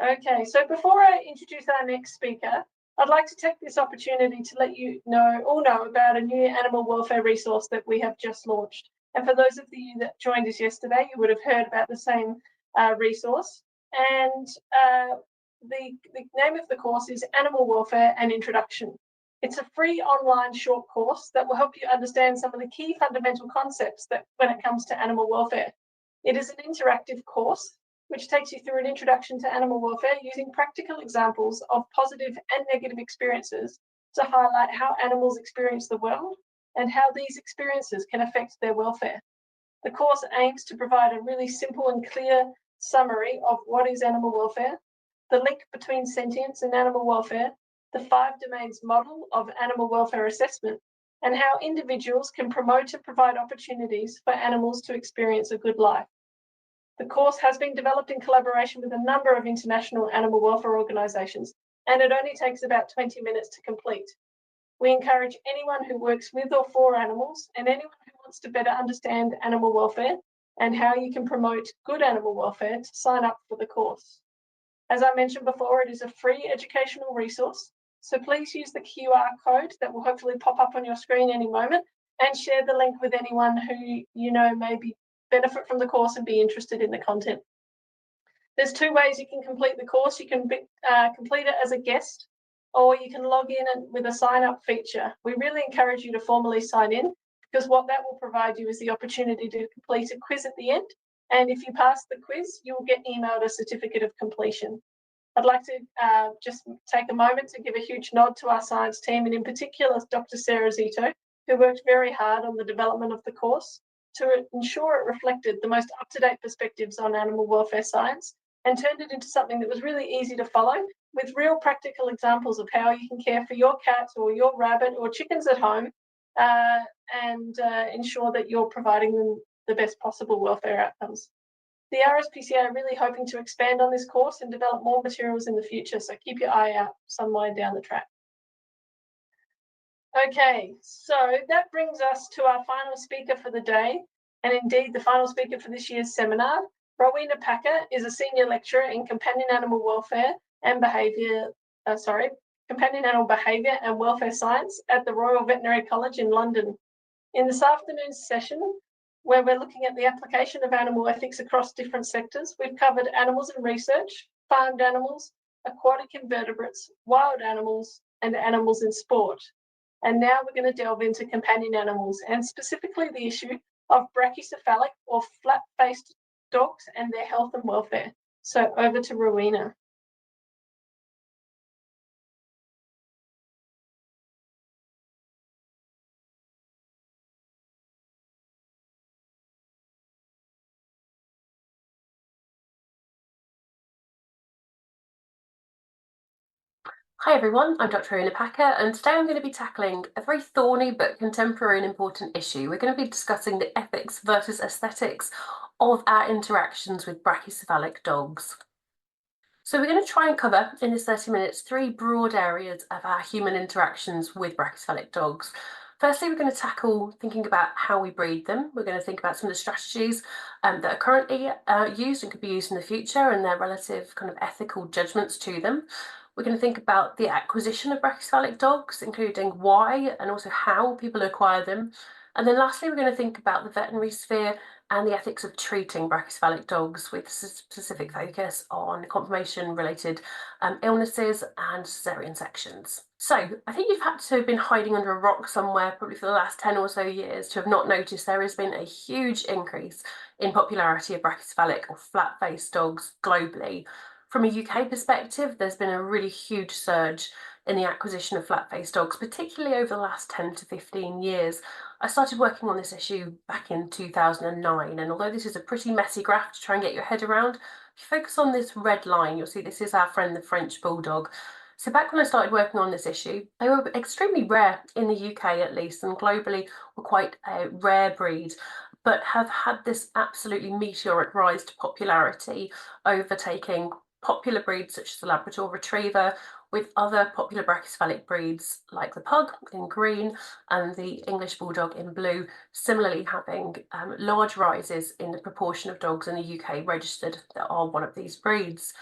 Okay, so before I introduce our next speaker, I'd like to take this opportunity to let you all know about a new animal welfare resource that we have just launched. And for those of you that joined us yesterday, you would have heard about the same resource. And the name of the course is Animal Welfare and Introduction. It's a free online short course that will help you understand some of the key fundamental concepts that when it comes to animal welfare. It is an interactive course which takes you through an introduction to animal welfare using practical examples of positive and negative experiences to highlight how animals experience the world and how these experiences can affect their welfare. The course aims to provide a really simple and clear summary of what is animal welfare, the link between sentience and animal welfare, the 5 domains model of animal welfare assessment, and how individuals can promote and provide opportunities for animals to experience a good life. The course has been developed in collaboration with a number of international animal welfare organisations, and it only takes about 20 minutes to complete. We encourage anyone who works with or for animals and anyone who wants to better understand animal welfare and how you can promote good animal welfare to sign up for the course. As I mentioned before, it is a free educational resource, so please use the QR code that will hopefully pop up on your screen any moment and share the link with anyone who you know may benefit from the course and be interested in the content. There's 2 ways you can complete the course. You can complete it as a guest, or you can log in with a sign-up feature. We really encourage you to formally sign in because what that will provide you is the opportunity to complete a quiz at the end. And if you pass the quiz, you'll get emailed a certificate of completion. I'd like to just take a moment to give a huge nod to our science team, and in particular, Dr. Sarah Zito, who worked very hard on the development of the course to ensure it reflected the most up-to-date perspectives on animal welfare science and turned it into something that was really easy to follow with real practical examples of how you can care for your cat or your rabbit or chickens at home and ensure that you're providing them the best possible welfare outcomes. The RSPCA are really hoping to expand on this course and develop more materials in the future, so keep your eye out somewhere down the track. Okay, so that brings us to our final speaker for the day, and indeed the final speaker for this year's seminar. Rowena Packer is a senior lecturer in companion animal welfare and companion animal behaviour and welfare science at the Royal Veterinary College in London. In this afternoon's session, where we're looking at the application of animal ethics across different sectors, we've covered animals in research, farmed animals, aquatic invertebrates, wild animals, and animals in sport. And now we're going to delve into companion animals and specifically the issue of brachycephalic or flat-faced dogs and their health and welfare. So over to Rowena. Hi everyone, I'm Dr. Rowena Packer, and today I'm going to be tackling a very thorny but contemporary and important issue. We're going to be discussing the ethics versus aesthetics of our interactions with brachycephalic dogs. So we're going to try and cover in this 30 minutes 3 broad areas of our human interactions with brachycephalic dogs. Firstly, we're going to tackle thinking about how we breed them. We're going to think about some of the strategies that are currently used and could be used in the future and their relative kind of ethical judgments to them. We're going to think about the acquisition of brachycephalic dogs, including why and also how people acquire them. And then lastly, we're going to think about the veterinary sphere and the ethics of treating brachycephalic dogs with specific focus on conformation-related illnesses and cesarean sections. So I think you've had to have been hiding under a rock somewhere probably for the last 10 or so years to have not noticed there has been a huge increase in popularity of brachycephalic or flat-faced dogs globally. From a UK perspective, there's been a really huge surge in the acquisition of flat-faced dogs, particularly over the last 10 to 15 years. I started working on this issue back in 2009, and although this is a pretty messy graph to try and get your head around, if you focus on this red line, you'll see this is our friend the French Bulldog. So back when I started working on this issue, they were extremely rare in the UK at least, and globally were quite a rare breed, but have had this absolutely meteoric rise to popularity, overtaking popular breeds such as the Labrador Retriever, with other popular brachycephalic breeds like the Pug in green and the English Bulldog in blue, similarly having large rises in the proportion of dogs in the UK registered that are one of these breeds.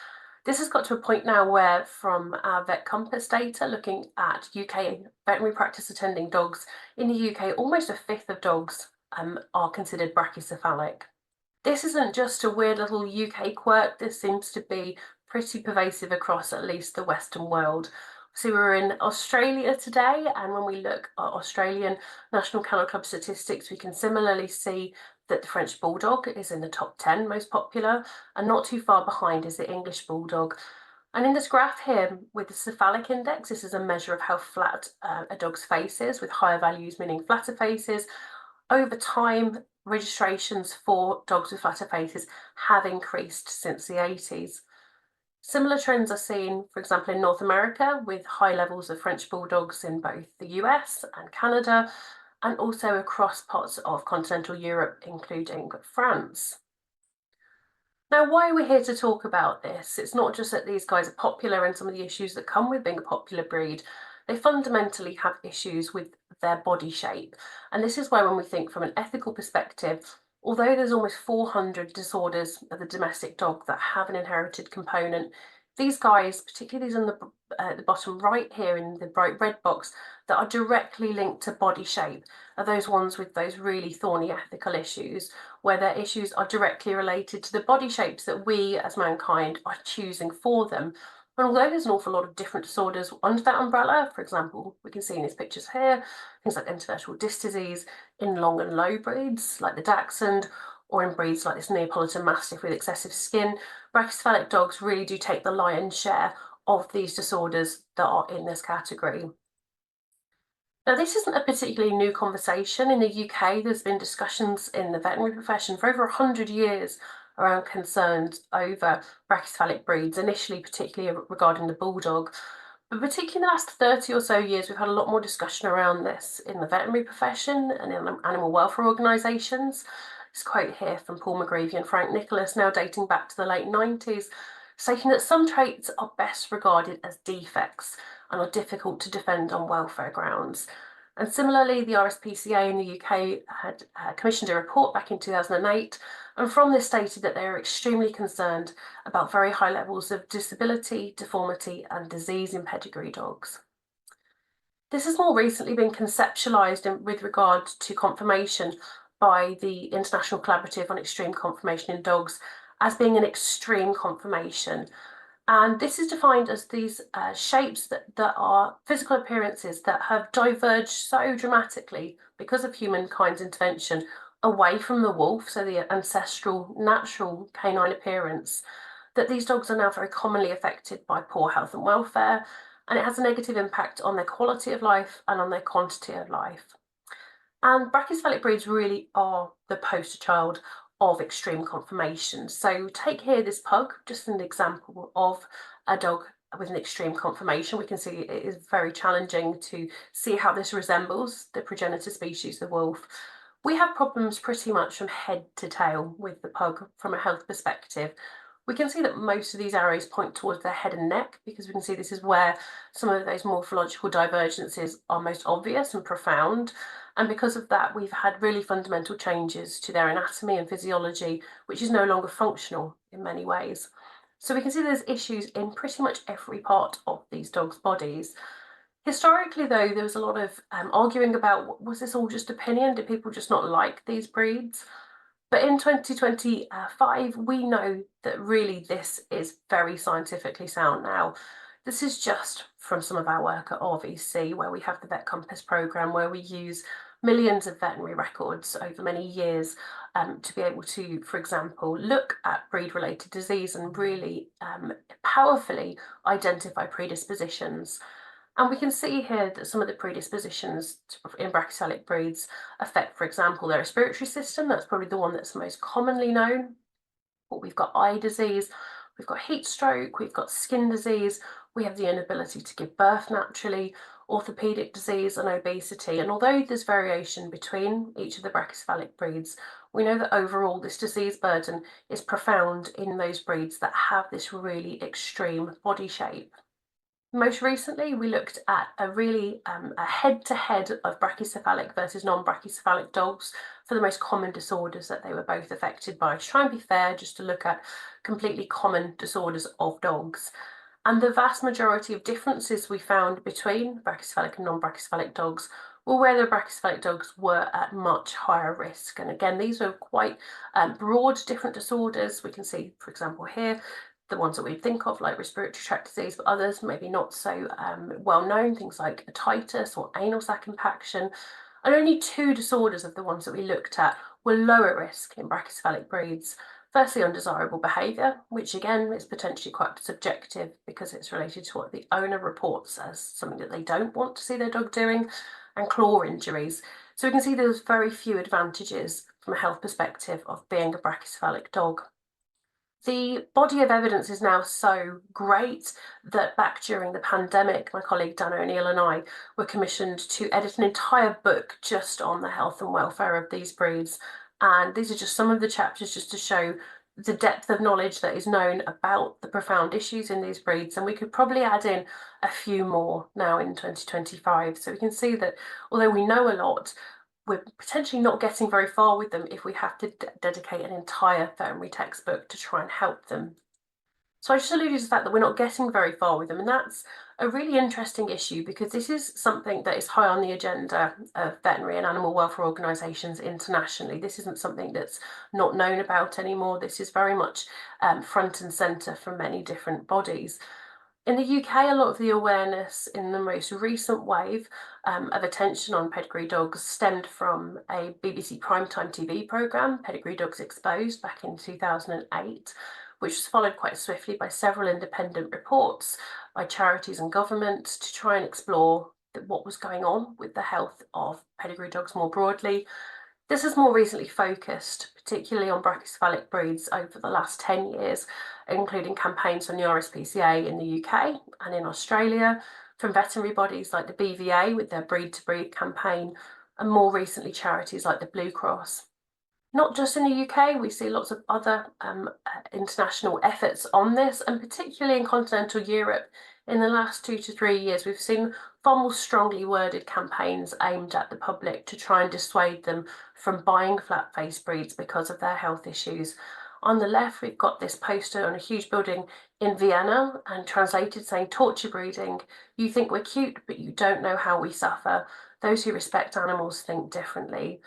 This has got to a point now where, from our Vet Compass data, looking at UK veterinary practice attending dogs in the UK, almost a fifth of dogs are considered brachycephalic. This isn't just a weird little UK quirk. This seems to be pretty pervasive across at least the Western world. So we're in Australia today, and when we look at Australian National Kennel Club statistics, we can similarly see that the French Bulldog is in the top 10 most popular, and not too far behind is the English Bulldog. And in this graph here, with the cephalic index, this is a measure of how flat a dog's face is, with higher values meaning flatter faces. Over time, registrations for dogs with flatter faces have increased since the 80s. Similar trends are seen, for example, in North America, with high levels of French Bulldogs in both the US and Canada, and also across parts of continental Europe, including France. Now, why are we here to talk about this? It's not just that these guys are popular and some of the issues that come with being a popular breed. They fundamentally have issues with their body shape. And this is why, when we think from an ethical perspective, although there's almost 400 disorders of the domestic dog that have an inherited component, these guys, particularly these on the bottom right here in the bright red box, that are directly linked to body shape, are those ones with those really thorny ethical issues, where their issues are directly related to the body shapes that we as mankind are choosing for them. And although there's an awful lot of different disorders under that umbrella, for example, we can see in these pictures here, things like intervertebral disc disease in long and low breeds, like the Dachshund, or in breeds like this Neapolitan Mastiff with excessive skin, brachycephalic dogs really do take the lion's share of these disorders that are in this category. Now, this isn't a particularly new conversation. In the UK, there's been discussions in the veterinary profession for over 100 years around concerns over brachycephalic breeds, initially particularly regarding the Bulldog. But particularly in the last 30 or so years, we've had a lot more discussion around this in the veterinary profession and in animal welfare organisations. This quote here from Paul McGreevy and Frank Nicholas, now dating back to the late 90s, stating that some traits are best regarded as defects and are difficult to defend on welfare grounds. And similarly, the RSPCA in the UK had commissioned a report back in 2008, and from this stated that they are extremely concerned about very high levels of disability, deformity, and disease in pedigree dogs. This has more recently been conceptualised with regard to conformation by the International Collaborative on Extreme Conformation in Dogs as being an extreme conformation. And this is defined as these shapes that are physical appearances that have diverged so dramatically because of humankind's intervention away from the wolf, so the ancestral, natural canine appearance, that these dogs are now very commonly affected by poor health and welfare, and it has a negative impact on their quality of life and on their quantity of life. And brachycephalic breeds really are the poster child of extreme conformation. So take here this pug, just an example of a dog with an extreme conformation. We can see it is very challenging to see how this resembles the progenitor species, the wolf. We have problems pretty much from head to tail with the pug from a health perspective. We can see that most of these arrows point towards their head and neck, because we can see this is where some of those morphological divergences are most obvious and profound. And because of that, we've had really fundamental changes to their anatomy and physiology, which is no longer functional in many ways. So we can see there's issues in pretty much every part of these dogs' bodies. Historically, though, there was a lot of arguing about, was this all just opinion? Did people just not like these breeds? But in 2025, we know that really this is very scientifically sound now. This is just from some of our work at RVC, where we have the Vet Compass programme, where we use millions of veterinary records over many years to be able to, for example, look at breed-related disease and really powerfully identify predispositions. And we can see here that some of the predispositions in brachycephalic breeds affect, for example, their respiratory system. That's probably the one that's most commonly known. But we've got eye disease, we've got heat stroke, we've got skin disease, we have the inability to give birth naturally, orthopedic disease and obesity. And although there's variation between each of the brachycephalic breeds, we know that overall this disease burden is profound in those breeds that have this really extreme body shape. Most recently, we looked at a head-to-head of brachycephalic versus non-brachycephalic dogs for the most common disorders that they were both affected by. To try and be fair, just to look at completely common disorders of dogs. And the vast majority of differences we found between brachycephalic and non-brachycephalic dogs were where the brachycephalic dogs were at much higher risk. And again, these are quite broad different disorders. We can see, for example, here, the ones that we think of like respiratory tract disease, but others maybe not so well known, things like otitis or anal sac impaction. And only 2 disorders of the ones that we looked at were lower risk in brachycephalic breeds. Firstly, undesirable behaviour, which again is potentially quite subjective because it's related to what the owner reports as something that they don't want to see their dog doing, and claw injuries. So we can see there's very few advantages from a health perspective of being a brachycephalic dog. The body of evidence is now so great that back during the pandemic, my colleague Dan O'Neill and I were commissioned to edit an entire book just on the health and welfare of these breeds. And these are just some of the chapters just to show the depth of knowledge that is known about the profound issues in these breeds. And we could probably add in a few more now in 2025. So we can see that although we know a lot, we're potentially not getting very far with them if we have to dedicate an entire veterinary textbook to try and help them. So I just alluded to the fact that we're not getting very far with them, and that's a really interesting issue because this is something that is high on the agenda of veterinary and animal welfare organisations internationally. This isn't something that's not known about anymore. This is very much front and centre for many different bodies. In the UK, a lot of the awareness in the most recent wave of attention on pedigree dogs stemmed from a BBC primetime TV programme, Pedigree Dogs Exposed, back in 2008, which was followed quite swiftly by several independent reports by charities and governments to try and explore what was going on with the health of pedigree dogs more broadly. This has more recently focused, particularly on brachycephalic breeds over the last 10 years, including campaigns from the RSPCA in the UK and in Australia, from veterinary bodies like the BVA with their Breed to Breed campaign, and more recently charities like the Blue Cross. Not just in the UK, we see lots of other international efforts on this, and particularly in continental Europe. In the last 2 to 3 years, we've seen far more strongly worded campaigns aimed at the public to try and dissuade them from buying flat-faced breeds because of their health issues. On the left, we've got this poster on a huge building in Vienna and translated saying, "Torture breeding. You think we're cute, but you don't know how we suffer. Those who respect animals think differently."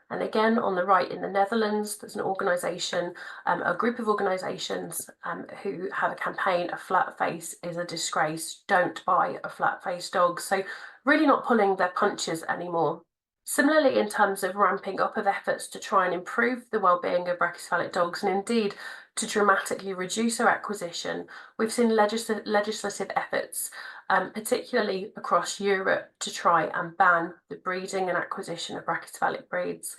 And again, on the right in the Netherlands, there's an organisation, a group of organisations who have a campaign, "A flat face is a disgrace, don't buy a flat-faced dog." So really not pulling their punches anymore. Similarly, in terms of ramping up of efforts to try and improve the well-being of brachycephalic dogs, and indeed to dramatically reduce their acquisition, we've seen legislative efforts, particularly across Europe, to try and ban the breeding and acquisition of brachycephalic breeds.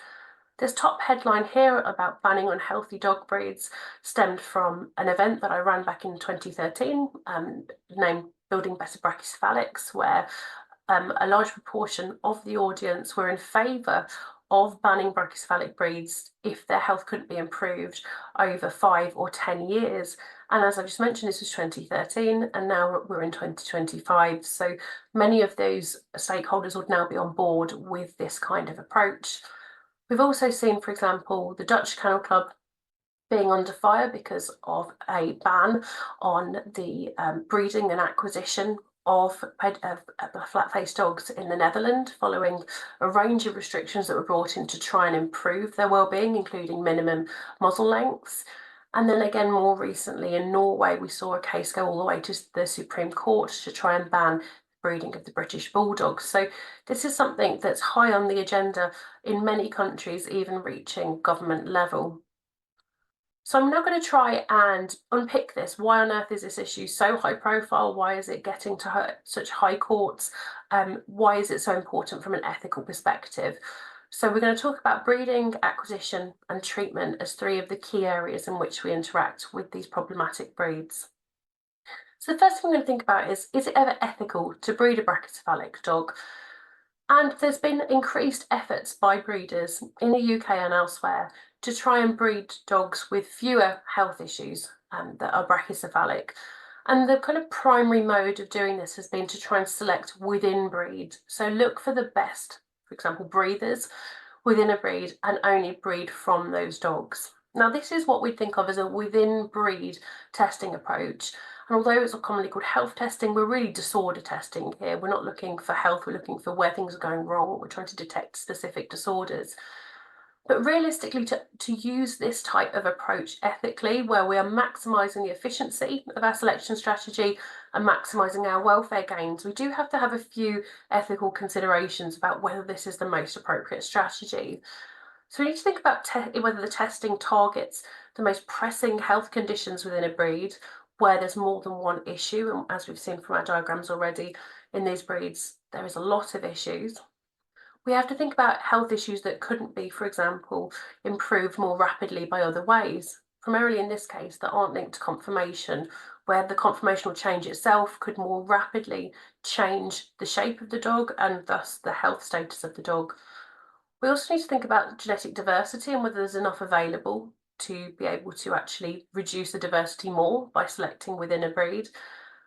This top headline here about banning unhealthy dog breeds stemmed from an event that I ran back in 2013, named Building Better Brachycephalics, where a large proportion of the audience were in favour of banning brachycephalic breeds if their health couldn't be improved over 5 or 10 years. And as I just mentioned, this was 2013, and now we're in 2025. So many of those stakeholders would now be on board with this kind of approach. We've also seen, for example, the Dutch Kennel Club being under fire because of a ban on the breeding and acquisition of flat-faced dogs in the Netherlands, following a range of restrictions that were brought in to try and improve their well-being, including minimum muzzle lengths. And then again, more recently in Norway, we saw a case go all the way to the Supreme Court to try and ban breeding of the British Bulldog. So this is something that's high on the agenda in many countries, even reaching government level. So I'm now going to try and unpick this. Why on earth is this issue so high profile? Why is it getting to such high courts? Why is it so important from an ethical perspective? So we're going to talk about breeding, acquisition, and treatment as 3 of the key areas in which we interact with these problematic breeds. So the first thing we're going to think about is it ever ethical to breed a brachycephalic dog? And there's been increased efforts by breeders in the UK and elsewhere to try and breed dogs with fewer health issues that are brachycephalic. And the kind of primary mode of doing this has been to try and select within breed. So look for the best, for example, breeders within a breed and only breed from those dogs. Now, this is what we think of as a within breed testing approach. And although it's commonly called health testing, we're really disorder testing here. We're not looking for health, we're looking for where things are going wrong. We're trying to detect specific disorders. But realistically, to use this type of approach ethically, where we are maximising the efficiency of our selection strategy and maximising our welfare gains, we do have to have a few ethical considerations about whether this is the most appropriate strategy. So we need to think about whether the testing targets the most pressing health conditions within a breed, where there's more than one issue. And as we've seen from our diagrams already, in these breeds, there is a lot of issues. We have to think about health issues that couldn't be, for example, improved more rapidly by other ways, primarily in this case, that aren't linked to conformation, where the conformational change itself could more rapidly change the shape of the dog and thus the health status of the dog. We also need to think about genetic diversity and whether there's enough available to be able to actually reduce the diversity more by selecting within a breed.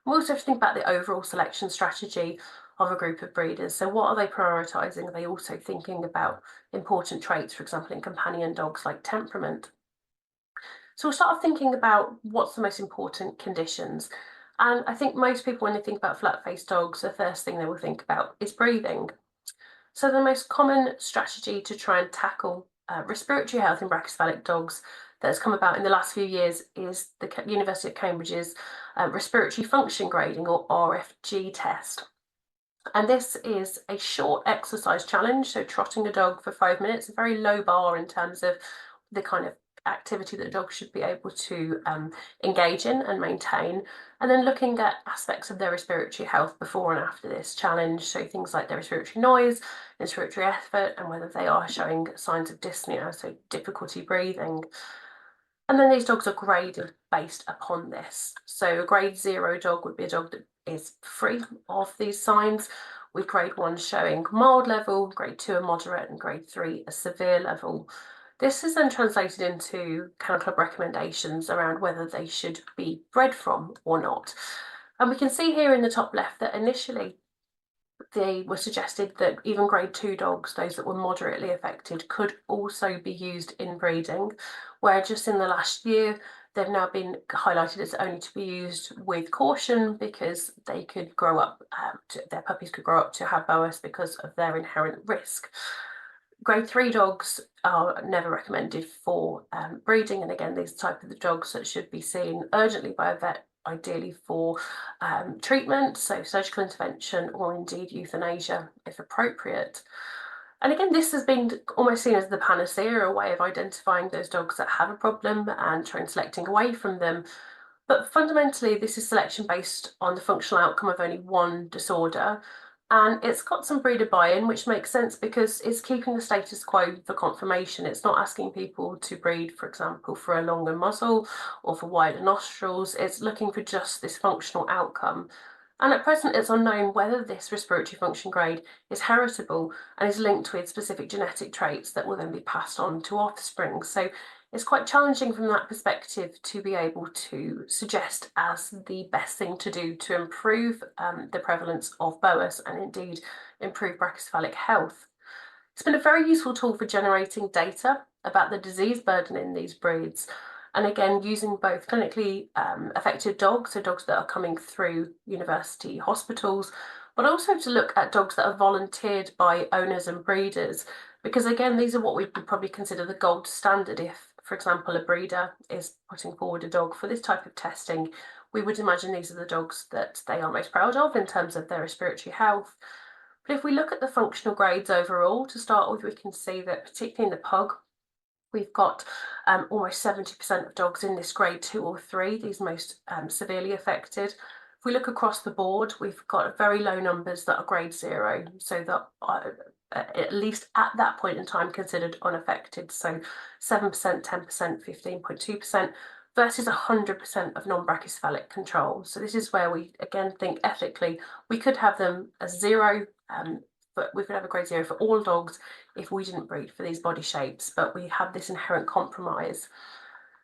We also have to think about the overall selection strategy of a group of breeders. So what are they prioritising? Are they also thinking about important traits, for example, in companion dogs like temperament? So we'll start thinking about what's the most important conditions. And I think most people, when they think about flat-faced dogs, the first thing they will think about is breathing. So the most common strategy to try and tackle respiratory health in brachycephalic dogs that has come about in the last few years is the University of Cambridge's respiratory function grading, or RFG test. And this is a short exercise challenge, so trotting a dog for 5 minutes, a very low bar in terms of the kind of activity that a dog should be able to engage in and maintain, and then looking at aspects of their respiratory health before and after this challenge, so things like their respiratory noise, respiratory effort, and whether they are showing signs of dyspnea, so difficulty breathing. And then these dogs are graded based upon this. So a grade 0 dog would be a dog that is free of these signs, with grade 1 showing mild level, grade 2 a moderate, and grade 3 a severe level. This is then translated into Kennel Club recommendations around whether they should be bred from or not. And we can see here in the top left that initially they were suggested that even grade 2 dogs, those that were moderately affected, could also be used in breeding, where just in the last year they've now been highlighted as only to be used with caution because they could grow up, their puppies could grow up to have BOAS because of their inherent risk. Grade 3 dogs are never recommended for breeding, and again, these type of the dogs that should be seen urgently by a vet, ideally for treatment, so surgical intervention or indeed euthanasia if appropriate. And again, this has been almost seen as the panacea, a way of identifying those dogs that have a problem and trying selecting away from them. But fundamentally, this is selection based on the functional outcome of only one disorder. And it's got some breeder buy-in, which makes sense because it's keeping the status quo for conformation. It's not asking people to breed, for example, for a longer muzzle or for wider nostrils. It's looking for just this functional outcome. And at present, it's unknown whether this respiratory function grade is heritable and is linked with specific genetic traits that will then be passed on to offspring. So it's quite challenging from that perspective to be able to suggest as the best thing to do to improve the prevalence of BOAS and indeed improve brachycephalic health. It's been a very useful tool for generating data about the disease burden in these breeds. And again, using both clinically affected dogs, so dogs that are coming through university hospitals, but also to look at dogs that are volunteered by owners and breeders. Because again, these are what we would probably consider the gold standard if, for example, a breeder is putting forward a dog for this type of testing. We would imagine these are the dogs that they are most proud of in terms of their respiratory health. But if we look at the functional grades overall, to start with, we can see that particularly in the pug, we've got almost 70% of dogs in this grade 2 or 3, these most severely affected. If we look across the board, we've got very low numbers that are grade 0, so that are at least at that point in time considered unaffected. So 7%, 10%, 15.2% versus 100% of non-brachycephalic control. So this is where we again think ethically we could have them as 0, but we could have a grade 0 for all dogs if we didn't breed for these body shapes, but we have this inherent compromise.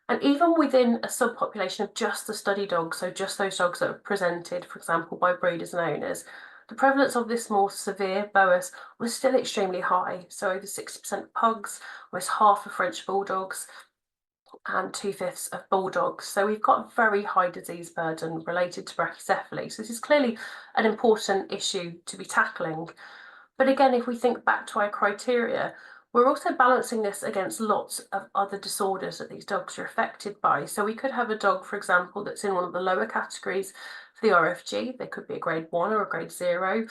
And even within a subpopulation of just the study dogs, so just those dogs that are presented, for example, by breeders and owners, the prevalence of this more severe BOAS was still extremely high. So over 60% of pugs, almost half of French bulldogs, and 2/5 of bulldogs. So we've got a very high disease burden related to brachycephaly. So this is clearly an important issue to be tackling. But again, if we think back to our criteria, we're also balancing this against lots of other disorders that these dogs are affected by. So we could have a dog, for example, that's in one of the lower categories for the RFG. They could be a grade 1 or a grade 0,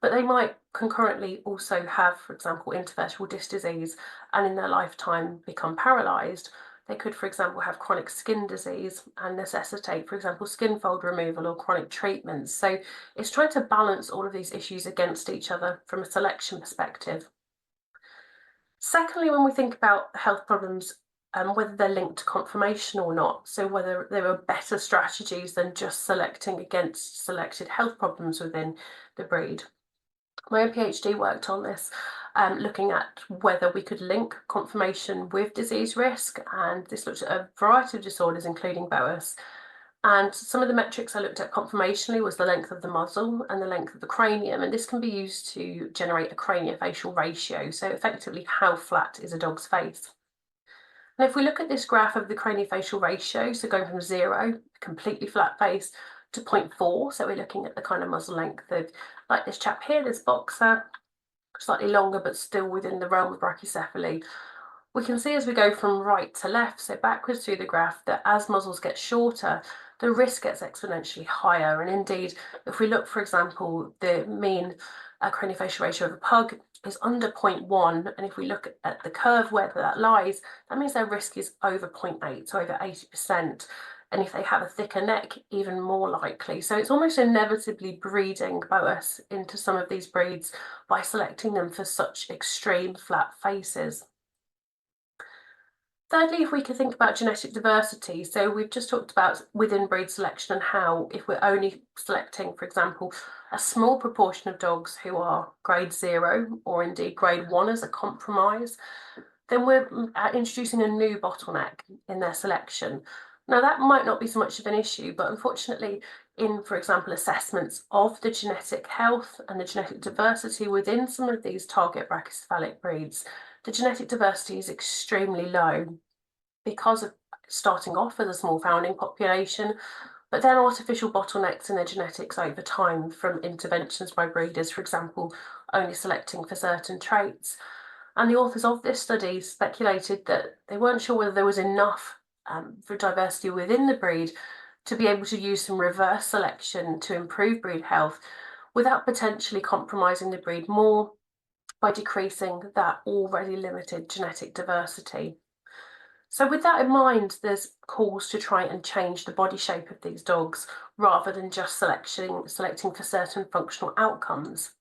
but they might concurrently also have, for example, intervertebral disc disease and in their lifetime become paralysed. They could, for example, have chronic skin disease and necessitate, for example, skin fold removal or chronic treatments. So it's trying to balance all of these issues against each other from a selection perspective. Secondly, when we think about health problems, whether they're linked to conformation or not, so whether there are better strategies than just selecting against selected health problems within the breed. My own PhD worked on this, looking at whether we could link conformation with disease risk, and this looked at a variety of disorders, including BOAS. And some of the metrics I looked at conformationally was the length of the muzzle and the length of the cranium, and this can be used to generate a craniofacial ratio, so effectively how flat is a dog's face. And if we look at this graph of the craniofacial ratio, so going from 0, completely flat face, to 0.4, so we're looking at the kind of muzzle length of, like this chap here, this boxer, slightly longer but still within the realm of brachycephaly. We can see as we go from right to left, so backwards through the graph, that as muzzles get shorter, the risk gets exponentially higher. And indeed, if we look, for example, the mean craniofacial ratio of a pug is under 0.1, and if we look at the curve where that lies, that means their risk is over 0.8, so over 80%. And if they have a thicker neck, even more likely. So it's almost inevitably breeding BOAS into some of these breeds by selecting them for such extreme flat faces. Thirdly, if we could think about genetic diversity, so we've just talked about within breed selection and how if we're only selecting, for example, a small proportion of dogs who are grade 0 or indeed grade 1 as a compromise, then we're introducing a new bottleneck in their selection. Now, that might not be so much of an issue, but unfortunately, in, for example, assessments of the genetic health and the genetic diversity within some of these target brachycephalic breeds, the genetic diversity is extremely low because of starting off as a small founding population, but then artificial bottlenecks in their genetics over time from interventions by breeders, for example, only selecting for certain traits. And the authors of this study speculated that they weren't sure whether there was enough for diversity within the breed to be able to use some reverse selection to improve breed health without potentially compromising the breed more by decreasing that already limited genetic diversity. So with that in mind, there's calls to try and change the body shape of these dogs rather than just selecting for certain functional outcomes.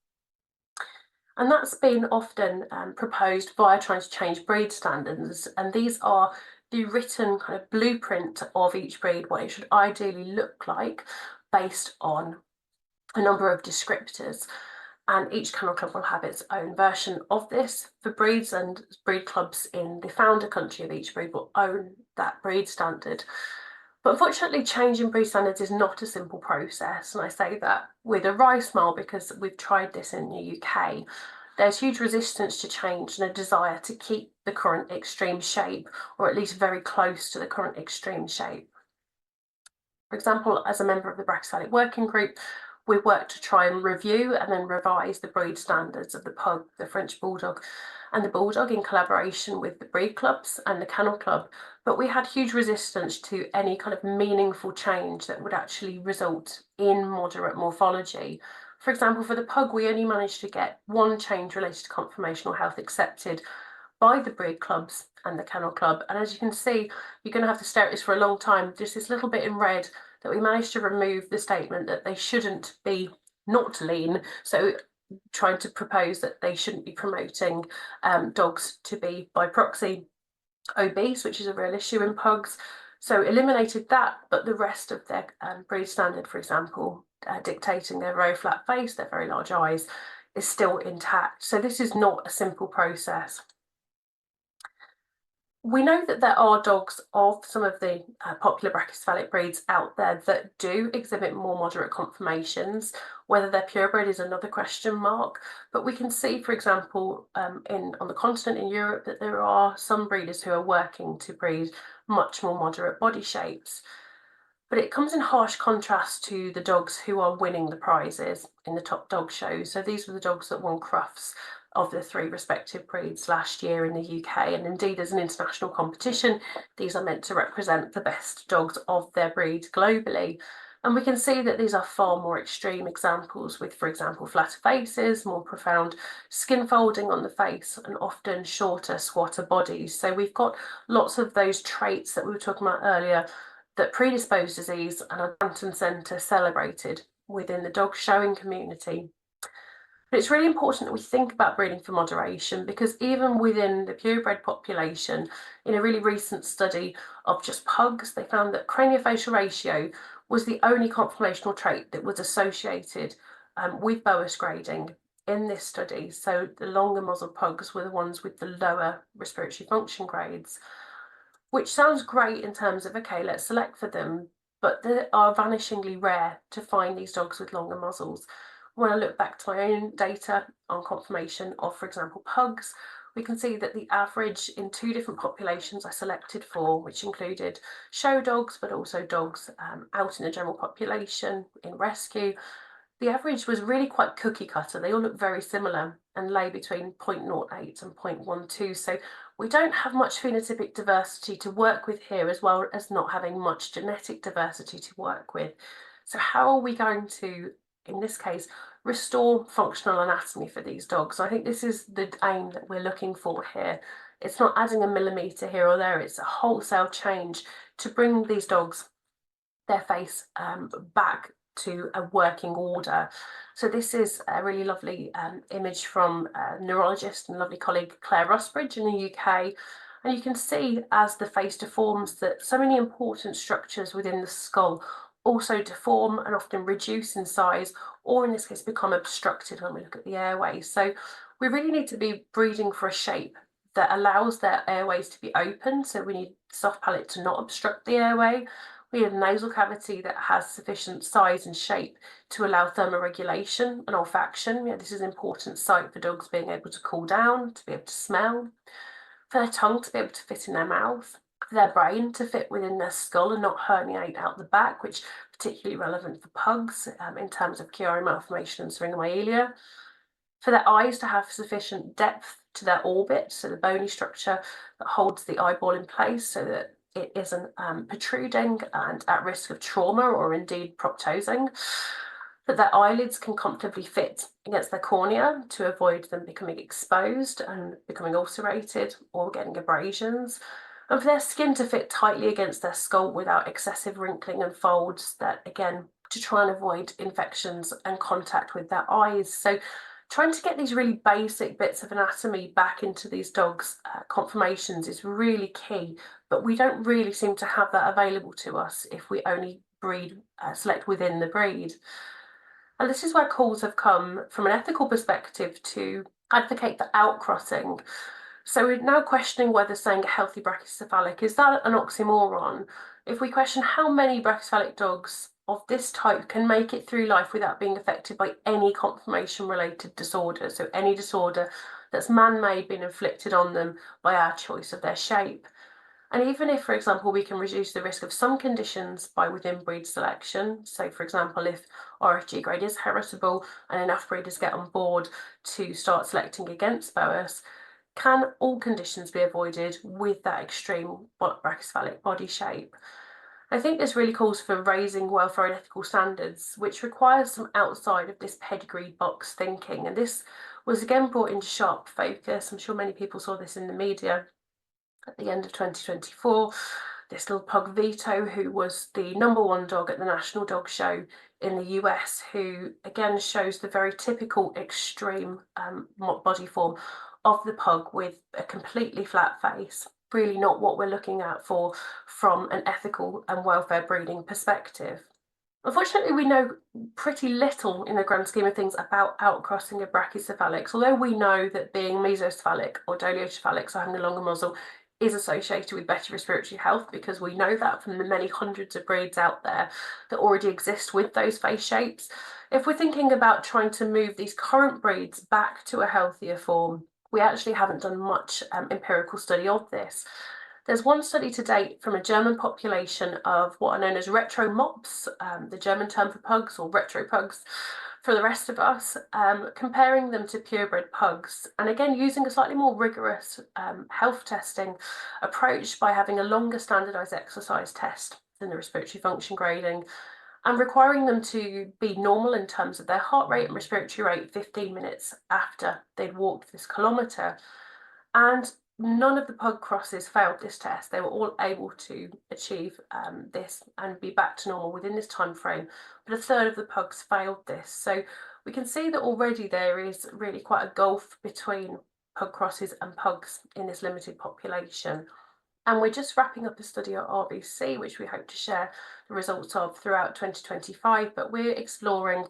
And that's been often proposed via trying to change breed standards. And these are the written kind of blueprint of each breed, what it should ideally look like based on a number of descriptors. And each kennel club will have its own version of this for breeds, and breed clubs in the founder country of each breed will own that breed standard. But unfortunately, changing breed standards is not a simple process. And I say that with a wry smile because we've tried this in the UK. There's huge resistance to change and a desire to keep the current extreme shape, or at least very close to the current extreme shape. For example, as a member of the brachycephalic working group, we worked to try and review and then revise the breed standards of the pug, the French bulldog, and the bulldog in collaboration with the breed clubs and the kennel club. But we had huge resistance to any kind of meaningful change that would actually result in moderate morphology. For example, for the pug, we only managed to get one change related to conformational health accepted by the breed clubs and the kennel club. And as you can see, you're going to have to stare at this for a long time. Just this little bit in red that we managed to remove the statement that they shouldn't be not lean. So trying to propose that they shouldn't be promoting dogs to be by proxy obese, which is a real issue in pugs. So eliminated that, but the rest of their breed standard, for example, dictating their very flat face, their very large eyes, is still intact. So this is not a simple process. We know that there are dogs of some of the popular brachycephalic breeds out there that do exhibit more moderate conformations. Whether they're purebred is another question mark. But we can see, for example, on the continent in Europe, that there are some breeders who are working to breed much more moderate body shapes. But it comes in harsh contrast to the dogs who are winning the prizes in the top dog shows. So these were the dogs that won Crufts of the 3 respective breeds last year in the UK. And indeed, as an international competition, these are meant to represent the best dogs of their breed globally. And we can see that these are far more extreme examples with, for example, flatter faces, more profound skin folding on the face, and often shorter, squatter bodies. So we've got lots of those traits that we were talking about earlier that predispose disease and are front and centre celebrated within the dog showing community. But it's really important that we think about breeding for moderation, because even within the purebred population, in a really recent study of just pugs, they found that craniofacial ratio was the only conformational trait that was associated with Boas grading in this study. So the longer muzzled pugs were the ones with the lower respiratory function grades, which sounds great in terms of, okay, let's select for them, but they are vanishingly rare to find these dogs with longer muzzles. When I look back to my own data on conformation of, for example, pugs, we can see that the average in 2 different populations I selected for, which included show dogs, but also dogs out in the general population in rescue, the average was really quite cookie cutter. They all look very similar and lay between 0.08 and 0.12. So we don't have much phenotypic diversity to work with here, as well as not having much genetic diversity to work with. So how are we going to, in this case, restore functional anatomy for these dogs? I think this is the aim that we're looking for here. It's not adding a millimetre here or there, it's a wholesale change to bring these dogs, their face back to a working order. So this is a really lovely image from a neurologist and lovely colleague Claire Rusbridge in the UK. And you can see as the face deforms that so many important structures within the skull also deform and often reduce in size, or in this case become obstructed when we look at the airways. So we really need to be breeding for a shape that allows their airways to be open. So we need soft palate to not obstruct the airway. We need a nasal cavity that has sufficient size and shape to allow thermoregulation and olfaction. This is an important site for dogs being able to cool down, to be able to smell, for their tongue to be able to fit in their mouth, for their brain to fit within their skull and not herniate out the back, which is particularly relevant for pugs in terms of Chiari malformation and syringomyelia, for their eyes to have sufficient depth to their orbit, so the bony structure that holds the eyeball in place so that it isn't protruding and at risk of trauma or indeed proptosing, that their eyelids can comfortably fit against their cornea to avoid them becoming exposed and becoming ulcerated or getting abrasions, and for their skin to fit tightly against their skull without excessive wrinkling and folds, that again, to try and avoid infections and contact with their eyes. So trying to get these really basic bits of anatomy back into these dogs' conformations is really key, but we don't really seem to have that available to us if we only select within the breed. And this is where calls have come from an ethical perspective to advocate for outcrossing. So we're now questioning whether saying a healthy brachycephalic, is that an oxymoron? If we question how many brachycephalic dogs of this type can make it through life without being affected by any conformation-related disorder, so any disorder that's man-made being inflicted on them by our choice of their shape. And even if, for example, we can reduce the risk of some conditions by within breed selection, so for example, if RFG grade is heritable and enough breeders get on board to start selecting against Boas, can all conditions be avoided with that extreme brachycephalic body shape? I think this really calls for raising welfare and ethical standards, which requires some outside of this pedigree box thinking. And this was again brought into sharp focus. I'm sure many people saw this in the media at the end of 2024. This little pug Vito, who was the #1 dog at the National Dog Show in the US, who again shows the very typical extreme body form of the pug with a completely flat face. Really not what we're looking at from an ethical and welfare breeding perspective. Unfortunately, we know pretty little in the grand scheme of things about outcrossing of brachycephalics, although we know that being mesocephalic or dolichocephalic, so having a longer muzzle, is associated with better respiratory health, because we know that from the many hundreds of breeds out there that already exist with those face shapes. If we're thinking about trying to move these current breeds back to a healthier form, we actually haven't done much empirical study of this. There's one study to date from a German population of what are known as retro mops, the German term for pugs, or retro pugs for the rest of us, comparing them to purebred pugs. And again, using a slightly more rigorous health testing approach by having a longer standardized exercise test than the respiratory function grading, and requiring them to be normal in terms of their heart rate and respiratory rate 15 minutes after they'd walked this kilometre. And none of the pug crosses failed this test. They were all able to achieve this and be back to normal within this time frame, but a third of the pugs failed this. So we can see that already there is really quite a gulf between pug crosses and pugs in this limited population. And we're just wrapping up a study at RBC, which we hope to share the results of throughout 2025, but we're exploring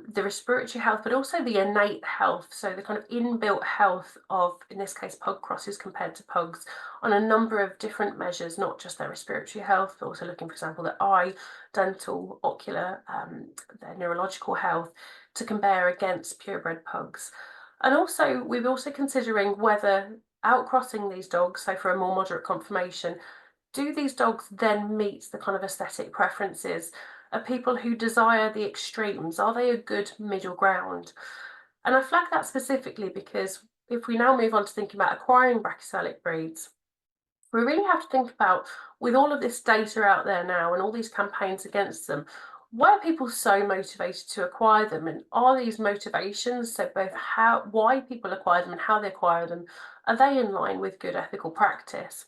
the respiratory health, but also the innate health, so the kind of inbuilt health of, in this case, pug crosses compared to pugs, on a number of different measures, not just their respiratory health, but also looking, for example, their eye, dental, ocular, their neurological health, to compare against purebred pugs. And also, we're also considering whether outcrossing these dogs, so for a more moderate conformation, do these dogs then meet the kind of aesthetic preferences of people who desire the extremes? Are they a good middle ground? And I flag that specifically because if we now move on to thinking about acquiring brachycephalic breeds, we really have to think about, with all of this data out there now and all these campaigns against them, why are people so motivated to acquire them? And are these motivations, so both why people acquire them and how they acquire them, are they in line with good ethical practice?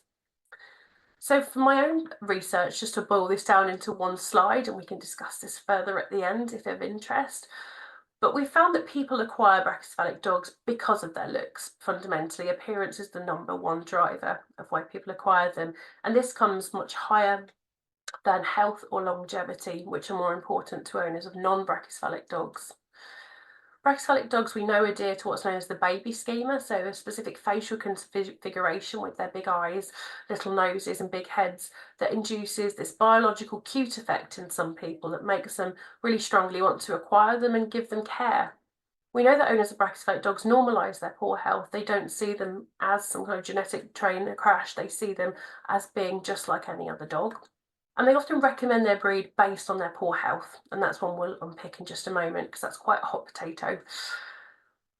So for my own research, just to boil this down into one slide, and we can discuss this further at the end if of interest, but we found that people acquire brachycephalic dogs because of their looks. Fundamentally, appearance is the #1 driver of why people acquire them, and this comes much higher than health or longevity, which are more important to owners of non-brachycephalic dogs. Brachycephalic dogs, we know, adhere to what's known as the baby schema, so a specific facial configuration with their big eyes, little noses and big heads that induces this biological cute effect in some people that makes them really strongly want to acquire them and give them care. We know that owners of brachycephalic dogs normalise their poor health. They don't see them as some kind of genetic train crash. They see them as being just like any other dog. And they often recommend their breed based on their poor health. And that's one we'll unpick in just a moment, because that's quite a hot potato.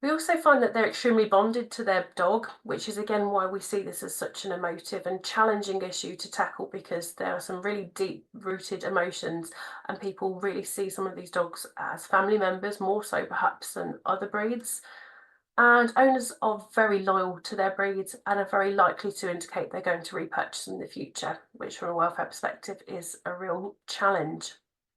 We also find that they're extremely bonded to their dog, which is again why we see this as such an emotive and challenging issue to tackle, because there are some really deep-rooted emotions and people really see some of these dogs as family members, more so perhaps than other breeds. And owners are very loyal to their breeds and are very likely to indicate they're going to repurchase them in the future, which from a welfare perspective is a real challenge.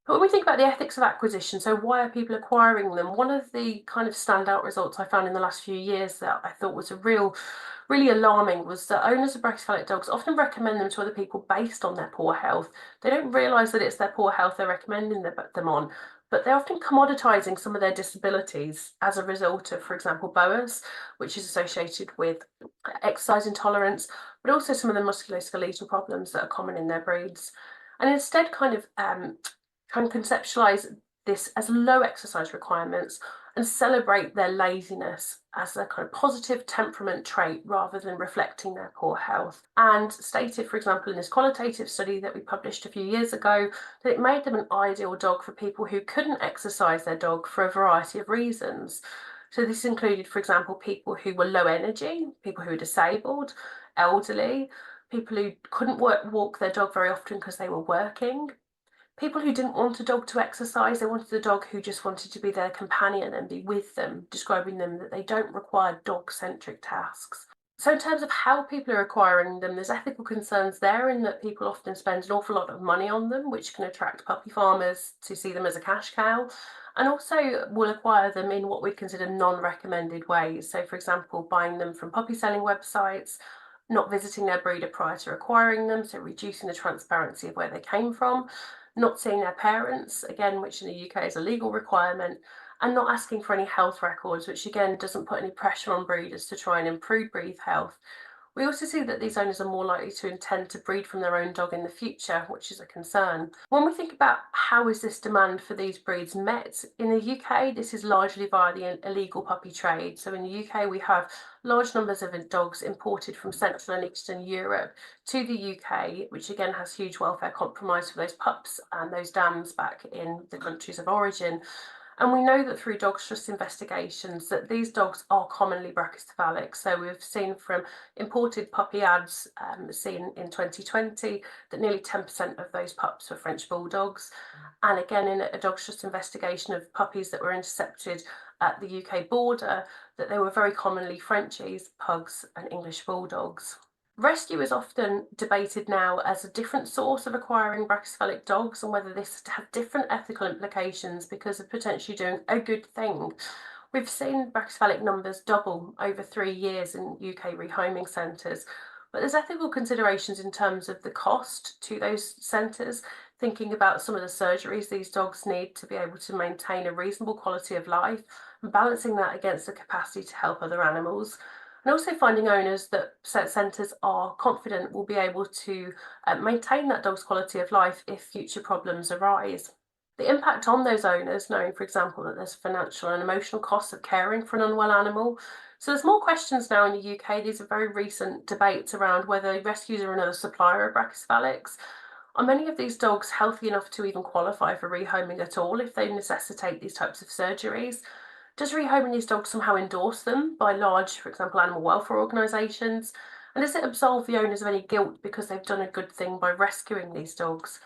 But when we think about the ethics of acquisition, so why are people acquiring them? One of the kind of standout results I found in the last few years that I thought was really alarming was that owners of brachycephalic dogs often recommend them to other people based on their poor health. They don't realise that it's their poor health they're recommending them on, but they're often commoditizing some of their disabilities as a result of, for example, BOAs, which is associated with exercise intolerance, but also some of the musculoskeletal problems that are common in their breeds. And instead kind of conceptualize this as low exercise requirements and celebrate their laziness as a kind of positive temperament trait rather than reflecting their poor health. And stated, for example, in this qualitative study that we published a few years ago, that it made them an ideal dog for people who couldn't exercise their dog for a variety of reasons. So this included, for example, people who were low energy, people who were disabled, elderly, people who couldn't walk their dog very often because they were working, people who didn't want a dog to exercise. They wanted a dog who just wanted to be their companion and be with them, describing them that they don't require dog-centric tasks. So in terms of how people are acquiring them, there's ethical concerns there in that people often spend an awful lot of money on them, which can attract puppy farmers to see them as a cash cow, and also will acquire them in what we'd consider non-recommended ways. So for example, buying them from puppy selling websites, not visiting their breeder prior to acquiring them, so reducing the transparency of where they came from, not seeing their parents, again, which in the UK is a legal requirement, and not asking for any health records, which again doesn't put any pressure on breeders to try and improve breed health, We also see that these owners are more likely to intend to breed from their own dog in the future, which is a concern. When we think about how is this demand for these breeds met, in the UK, this is largely via the illegal puppy trade. So in the UK, we have large numbers of dogs imported from Central and Eastern Europe to the UK, which again has huge welfare compromise for those pups and those dams back in the countries of origin. And we know that through dog trust investigations that these dogs are commonly brachycephalic. So we've seen from imported puppy ads seen in 2020 that nearly 10% of those pups were French bulldogs. And again, in a dog trust investigation of puppies that were intercepted at the UK border, that they were very commonly Frenchies, pugs, and English bulldogs. Rescue is often debated now as a different source of acquiring brachycephalic dogs and whether this has different ethical implications because of potentially doing a good thing. We've seen brachycephalic numbers double over 3 years in UK rehoming centres, but there's ethical considerations in terms of the cost to those centres, thinking about some of the surgeries these dogs need to be able to maintain a reasonable quality of life and balancing that against the capacity to help other animals. And also finding owners that centres are confident will be able to maintain that dog's quality of life if future problems arise. The impact on those owners, knowing, for example, that there's financial and emotional costs of caring for an unwell animal. So there's more questions now in the UK. These are very recent debates around whether rescues are another supplier of brachycephalics. Are many of these dogs healthy enough to even qualify for rehoming at all if they necessitate these types of surgeries? Does rehoming these dogs somehow endorse them by large, for example, animal welfare organisations? And does it absolve the owners of any guilt because they've done a good thing by rescuing these dogs?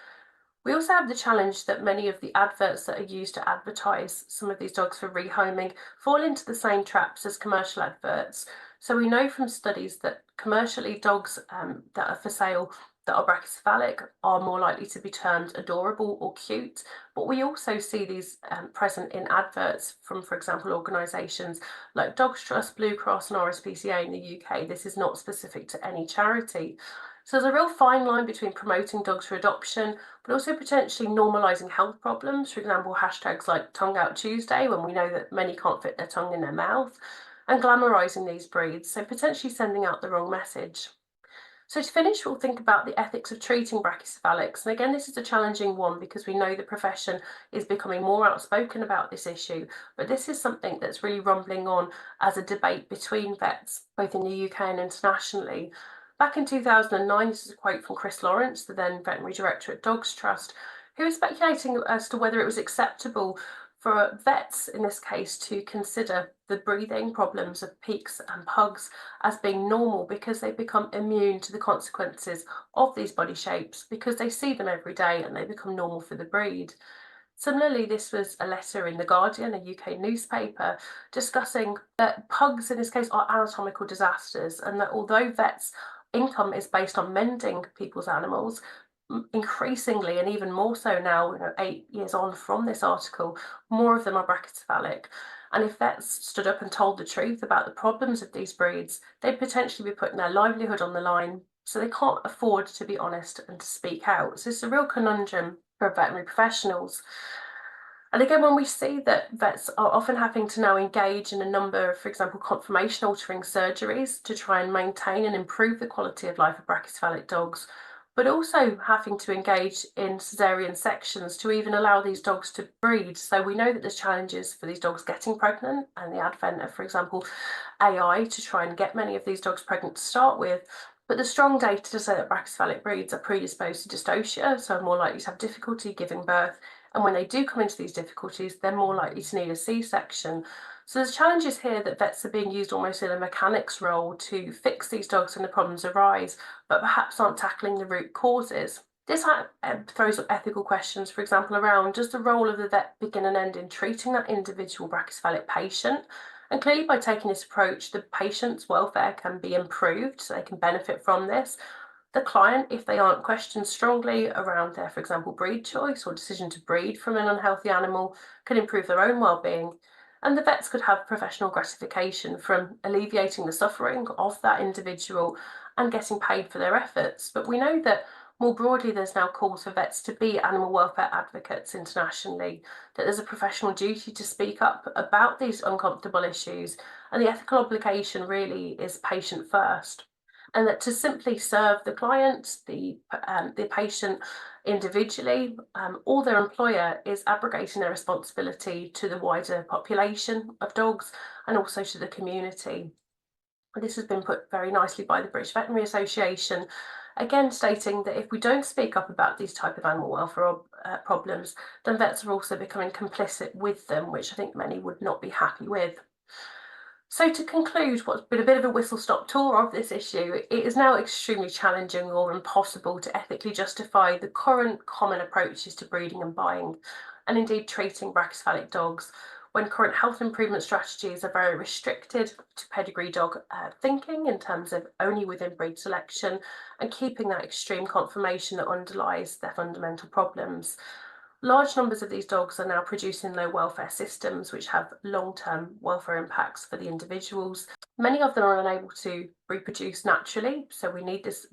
We also have the challenge that many of the adverts that are used to advertise some of these dogs for rehoming fall into the same traps as commercial adverts. So we know from studies that commercially dogs that are for sale that are brachycephalic are more likely to be termed adorable or cute, but we also see these present in adverts from, for example, organisations like Dogs Trust, Blue Cross and RSPCA in the UK. This is not specific to any charity. So there's a real fine line between promoting dogs for adoption, but also potentially normalising health problems, for example, hashtags like Tongue Out Tuesday, when we know that many can't fit their tongue in their mouth, and glamorising these breeds, so potentially sending out the wrong message. So to finish, we'll think about the ethics of treating brachycephalics. And again, this is a challenging one because we know the profession is becoming more outspoken about this issue, but this is something that's really rumbling on as a debate between vets, both in the UK and internationally. Back in 2009, this is a quote from Chris Lawrence, the then veterinary director at Dogs Trust, who was speculating as to whether it was acceptable for vets, in this case, to consider the breathing problems of peaks and pugs as being normal because they become immune to the consequences of these body shapes because they see them every day and they become normal for the breed. Similarly, this was a letter in The Guardian, a UK newspaper, discussing that pugs, in this case, are anatomical disasters and that although vets' income is based on mending people's animals, increasingly, and even more so now, 8 years on from this article, more of them are brachycephalic. And if vets stood up and told the truth about the problems of these breeds, they'd potentially be putting their livelihood on the line. So they can't afford to be honest and to speak out. So it's a real conundrum for veterinary professionals. And again, when we see that vets are often having to now engage in a number of, for example, conformation altering surgeries to try and maintain and improve the quality of life of brachycephalic dogs, but also having to engage in caesarean sections to even allow these dogs to breed. So we know that there's challenges for these dogs getting pregnant and the advent of, for example, AI to try and get many of these dogs pregnant to start with. But there's strong data to say that brachycephalic breeds are predisposed to dystocia, so are more likely to have difficulty giving birth. And when they do come into these difficulties, they're more likely to need a C-section. So there's challenges here that vets are being used almost in a mechanic's role to fix these dogs when the problems arise, but perhaps aren't tackling the root causes. This throws up ethical questions, for example, around does the role of the vet begin and end in treating that individual brachycephalic patient? And clearly by taking this approach, the patient's welfare can be improved, so they can benefit from this. The client, if they aren't questioned strongly around their, for example, breed choice or decision to breed from an unhealthy animal, can improve their own well-being. And the vets could have professional gratification from alleviating the suffering of that individual and getting paid for their efforts. But we know that more broadly, there's now calls for vets to be animal welfare advocates internationally, that there's a professional duty to speak up about these uncomfortable issues, and the ethical obligation really is patient first. and that to simply serve the client, the patient individually, or their employer is abrogating their responsibility to the wider population of dogs and also to the community. This has been put very nicely by the British Veterinary Association, again stating that if we don't speak up about these type of animal welfare problems, then vets are also becoming complicit with them, which I think many would not be happy with. So to conclude what's been a bit of a whistle-stop tour of this issue, it is now extremely challenging or impossible to ethically justify the current common approaches to breeding and buying, and indeed treating brachycephalic dogs, when current health improvement strategies are very restricted to pedigree dog thinking in terms of only within breed selection and keeping that extreme conformation that underlies their fundamental problems. Large numbers of these dogs are now producing low welfare systems, which have long-term welfare impacts for the individuals. Many of them are unable to reproduce naturally, so we need this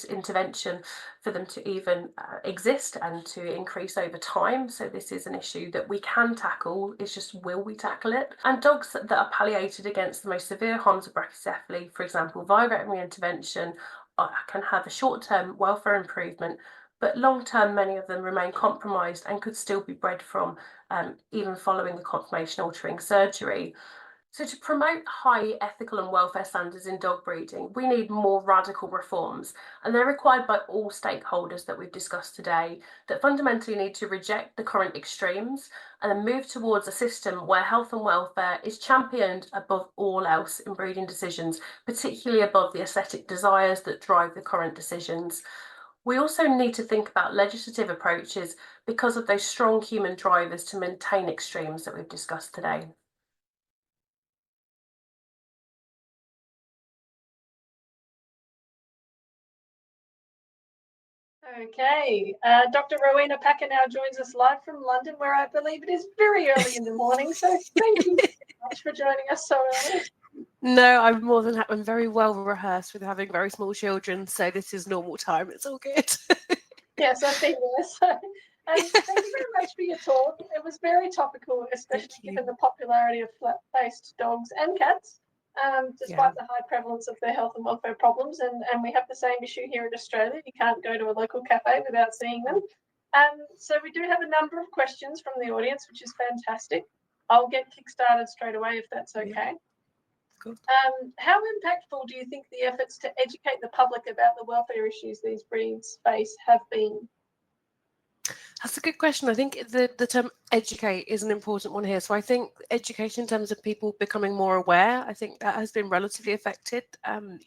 intervention for them to even exist and to increase over time. So this is an issue that we can tackle, it's just will we tackle it? And dogs that are palliated against the most severe harms of brachycephaly, for example, via veterinary intervention, can have a short-term welfare improvement, but long-term, many of them remain compromised and could still be bred from even following the conformation-altering surgery. So to promote high ethical and welfare standards in dog breeding, we need more radical reforms, and they're required by all stakeholders that we've discussed today, that fundamentally need to reject the current extremes and then move towards a system where health and welfare is championed above all else in breeding decisions, particularly above the aesthetic desires that drive the current decisions. We also need to think about legislative approaches because of those strong human drivers to maintain extremes that we've discussed today. Okay, Dr. Rowena Packer now joins us live from London, where I believe it is very early in the morning. So thank you so much for joining us so early. No, I'm more than happy. I'm very well rehearsed with having very small children, so this is normal time. It's all good. Yes, I think yes. And thank you very much for your talk. It was very topical, especially given the popularity of flat-faced dogs and cats, despite the high prevalence of their health and welfare problems. And we have the same issue here in Australia. You can't go to a local cafe without seeing them. So we do have a number of questions from the audience, which is fantastic. I'll get kick-started straight away if that's okay. Cool. How impactful do you think the efforts to educate the public about the welfare issues these breeds face have been? That's a good question. I think the term educate is an important one here. So I think education in terms of people becoming more aware, I think that has been relatively affected.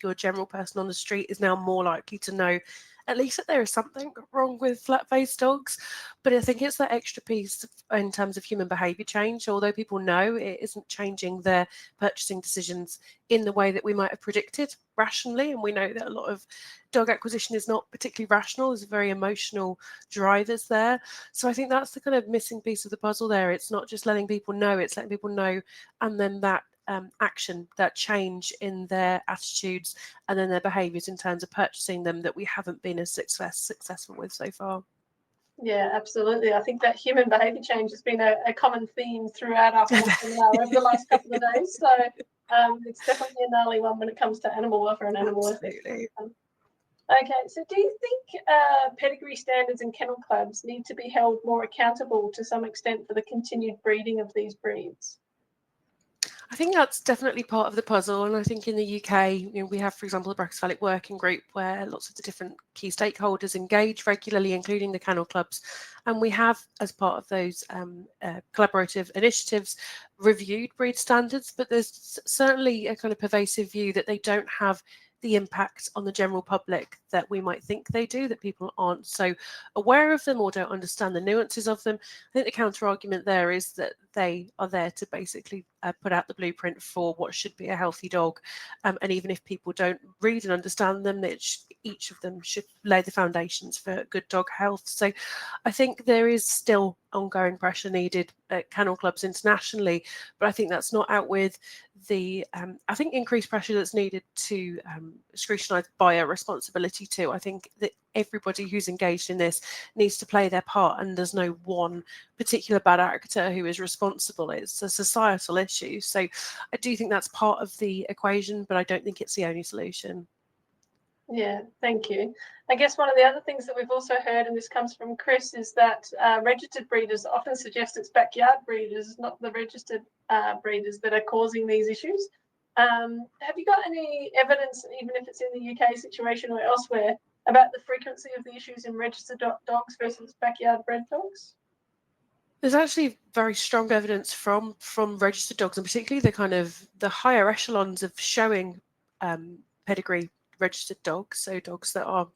Your general person on the street is now more likely to know at least that there is something wrong with flat-faced dogs. But I think it's that extra piece in terms of human behaviour change. Although people know it isn't changing their purchasing decisions in the way that we might have predicted rationally. And we know that a lot of dog acquisition is not particularly rational. There's very emotional drivers there. So I think that's the kind of missing piece of the puzzle there. It's not just letting people know, it's letting people know and then that action, that change in their attitudes and then their behaviours in terms of purchasing them that we haven't been as successful with so far. Yeah, absolutely. I think that human behaviour change has been a common theme throughout our whole seminar over the last couple of days. So it's definitely a gnarly one when it comes to animal welfare and animal ethics. Okay, so do you think pedigree standards and kennel clubs need to be held more accountable to some extent for the continued breeding of these breeds? I think that's definitely part of the puzzle, and I think in the UK, we have, for example, the brachycephalic working group where lots of the different key stakeholders engage regularly, including the kennel clubs, and we have, as part of those collaborative initiatives, reviewed breed standards, but there's certainly a kind of pervasive view that they don't have the impact on the general public that we might think they do, that people aren't so aware of them or don't understand the nuances of them. I think the counter argument there is that they are there to basically put out the blueprint for what should be a healthy dog. And even if people don't read and understand them, each of them should lay the foundations for good dog health. So I think there is still ongoing pressure needed at kennel clubs internationally, but I think that's not out with the I think increased pressure that's needed to scrutinise buyer responsibility too. I think that everybody who's engaged in this needs to play their part, and there's no one particular bad actor who is responsible. It's a societal issue. So I do think that's part of the equation, but I don't think it's the only solution. Yeah, thank you. I guess one of the other things that we've also heard, and this comes from Chris, is that registered breeders often suggest it's backyard breeders, not the registered breeders, that are causing these issues. Have you got any evidence, even if it's in the UK situation or elsewhere, about the frequency of the issues in registered dogs versus backyard bred dogs? There's actually very strong evidence from registered dogs, and particularly the higher echelons of showing pedigree registered dogs, so dogs that are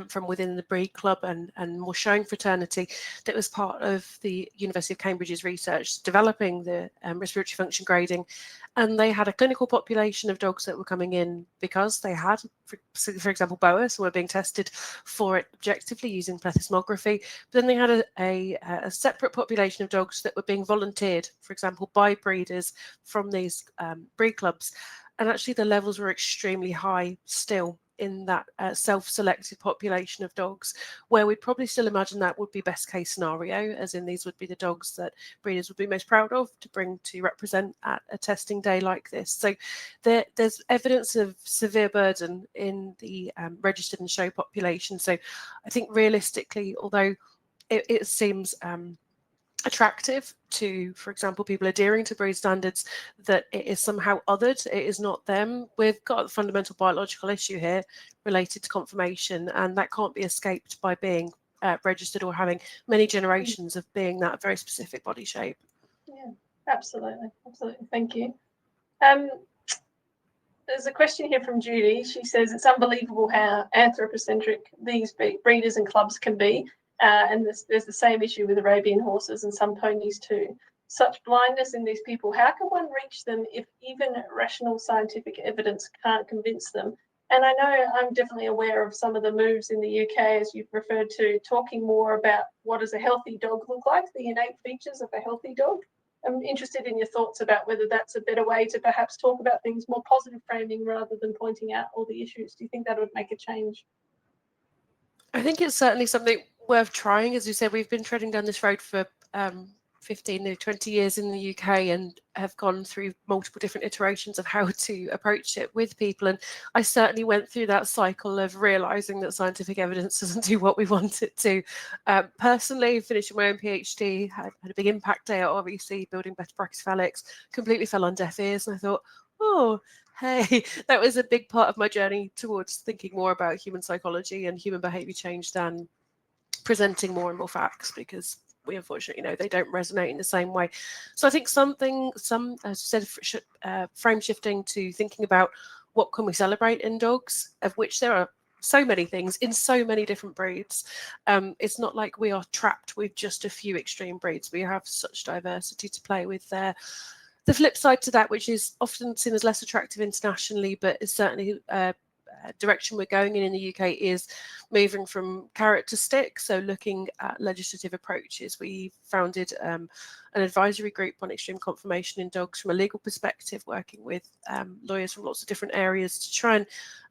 from within the breed club and more showing fraternity, that was part of the University of Cambridge's research developing the respiratory function grading. And they had a clinical population of dogs that were coming in because they had, for example, BOA, so were being tested for it objectively using plethysmography. But then they had a separate population of dogs that were being volunteered, for example, by breeders from these breed clubs. And actually the levels were extremely high still in that self-selected population of dogs, where we'd probably still imagine that would be best case scenario, as in these would be the dogs that breeders would be most proud of to bring to represent at a testing day like this. So there's evidence of severe burden in the registered and show population. So I think realistically, although it seems attractive to, for example, people adhering to breed standards, that it is somehow othered, it is not them. We've got a fundamental biological issue here related to conformation, and that can't be escaped by being registered or having many generations of being that very specific body shape. Yeah, absolutely. Thank you. There's a question here from Judy. She says, it's unbelievable how anthropocentric these breeders and clubs can be. And there's the same issue with Arabian horses and some ponies too. Such blindness in these people. How can one reach them if even rational scientific evidence can't convince them? And I know I'm definitely aware of some of the moves in the UK, as you've referred to, talking more about what does a healthy dog look like, the innate features of a healthy dog. I'm interested in your thoughts about whether that's a better way to perhaps talk about things, more positive framing rather than pointing out all the issues. Do you think that would make a change? I think it's certainly something worth trying. As you said, we've been treading down this road for 15 to 20 years in the UK and have gone through multiple different iterations of how to approach it with people. And I certainly went through that cycle of realising that scientific evidence doesn't do what we want it to. Personally, finishing my own PhD had a big impact there, obviously, building better brachycephalics, completely fell on deaf ears. And I thought, oh, hey, that was a big part of my journey towards thinking more about human psychology and human behaviour change than presenting more and more facts, because we unfortunately know they don't resonate in the same way. So I think some, as I said, frame shifting to thinking about what can we celebrate in dogs, of which there are so many things in so many different breeds. It's not like we are trapped with just a few extreme breeds. We have such diversity to play with there. The flip side to that, which is often seen as less attractive internationally, but is certainly a direction we're going in the UK, is moving from carrot to stick. So looking at legislative approaches. We founded an advisory group on extreme conformation in dogs from a legal perspective, working with lawyers from lots of different areas to try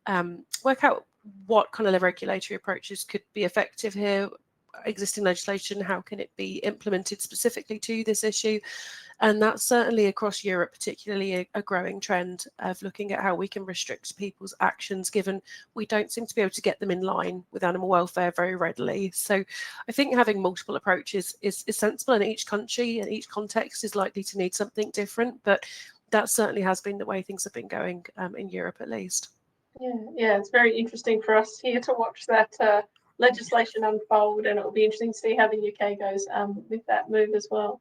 and work out what kind of regulatory approaches could be effective here. Existing legislation, how can it be implemented specifically to this issue? And that's certainly across Europe, particularly a growing trend of looking at how we can restrict people's actions, given we don't seem to be able to get them in line with animal welfare very readily. So I think having multiple approaches is sensible, and each country and each context is likely to need something different. But that certainly has been the way things have been going in Europe, at least. Yeah, it's very interesting for us here to watch that legislation unfold, and it will be interesting to see how the UK goes with that move as well.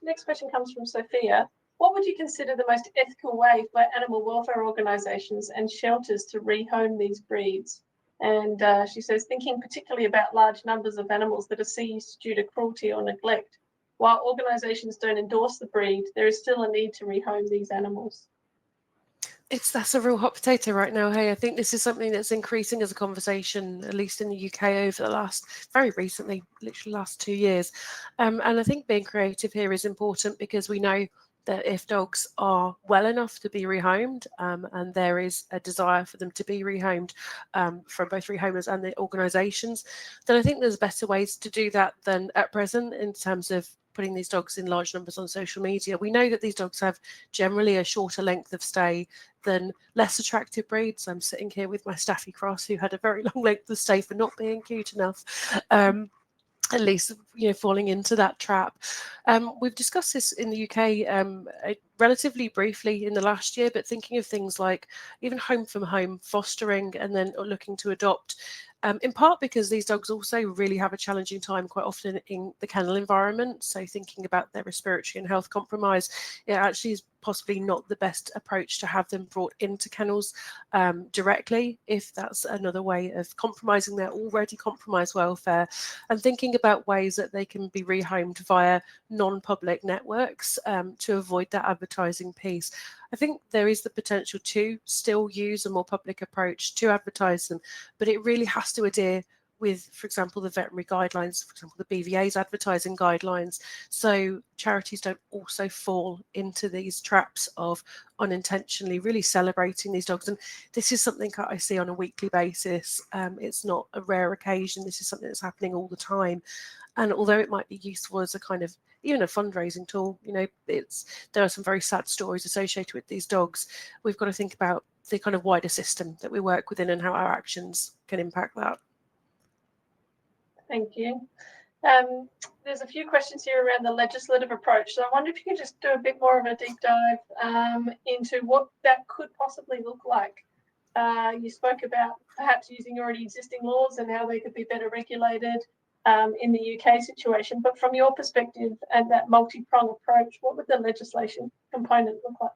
Next question comes from Sophia. What would you consider the most ethical way for animal welfare organisations and shelters to rehome these breeds? And she says, thinking particularly about large numbers of animals that are seized due to cruelty or neglect. While organisations don't endorse the breed, there is still a need to rehome these animals. That's a real hot potato right now. Hey, I think this is something that's increasing as a conversation, at least in the UK over the very recently, literally last 2 years. And I think being creative here is important, because we know that if dogs are well enough to be rehomed, and there is a desire for them to be rehomed from both rehomers and the organisations, then I think there's better ways to do that than at present in terms of putting these dogs in large numbers on social media. We know that these dogs have generally a shorter length of stay than less attractive breeds. I'm sitting here with my Staffy Cross, who had a very long length of stay for not being cute enough. At least, falling into that trap. We've discussed this in the UK relatively briefly in the last year, but thinking of things like even home from home fostering and then looking to adopt, in part because these dogs also really have a challenging time quite often in the kennel environment. So thinking about their respiratory and health compromise, it actually is possibly not the best approach to have them brought into kennels directly, if that's another way of compromising their already compromised welfare, and thinking about ways that they can be rehomed via non-public networks to avoid that advertising piece. I think there is the potential to still use a more public approach to advertise them, but it really has to adhere with, for example, the veterinary guidelines, for example, the BVA's advertising guidelines, so charities don't also fall into these traps of unintentionally really celebrating these dogs. And this is something I see on a weekly basis. It's not a rare occasion. This is something that's happening all the time. And although it might be useful as a kind of even a fundraising tool, there are some very sad stories associated with these dogs. We've got to think about the kind of wider system that we work within and how our actions can impact that. Thank you. There's a few questions here around the legislative approach. So I wonder if you could just do a bit more of a deep dive into what that could possibly look like. You spoke about perhaps using already existing laws and how they could be better regulated in the UK situation. But from your perspective and that multi-pronged approach, what would the legislation component look like?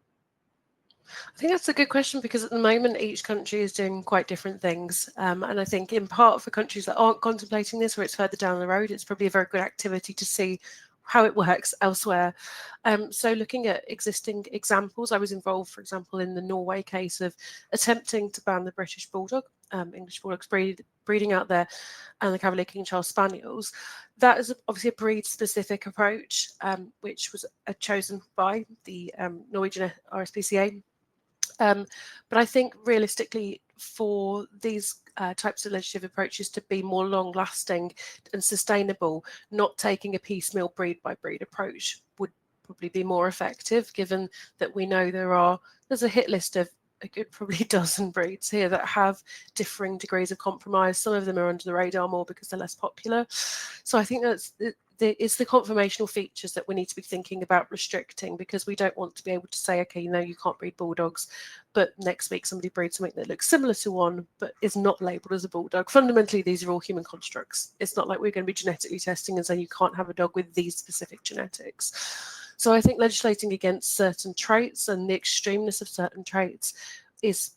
I think that's a good question, because at the moment each country is doing quite different things, and I think in part for countries that aren't contemplating this, or it's further down the road, it's probably a very good activity to see how it works elsewhere. So looking at existing examples, I was involved, for example, in the Norway case of attempting to ban the British Bulldog, English Bulldogs breeding out there, and the Cavalier King Charles Spaniels. That is obviously a breed-specific approach, which was chosen by the Norwegian RSPCA. But I think realistically, for these types of legislative approaches to be more long-lasting and sustainable, not taking a piecemeal breed-by-breed approach would probably be more effective, given that we know there's a hit list of a good probably dozen breeds here that have differing degrees of compromise. Some of them are under the radar more because they're less popular. So I think it's the conformational features that we need to be thinking about restricting, because we don't want to be able to say, okay, no, you can't breed bulldogs, but next week somebody breeds something that looks similar to one but is not labelled as a bulldog. Fundamentally, these are all human constructs. It's not like we're going to be genetically testing and saying you can't have a dog with these specific genetics. So I think legislating against certain traits and the extremeness of certain traits is,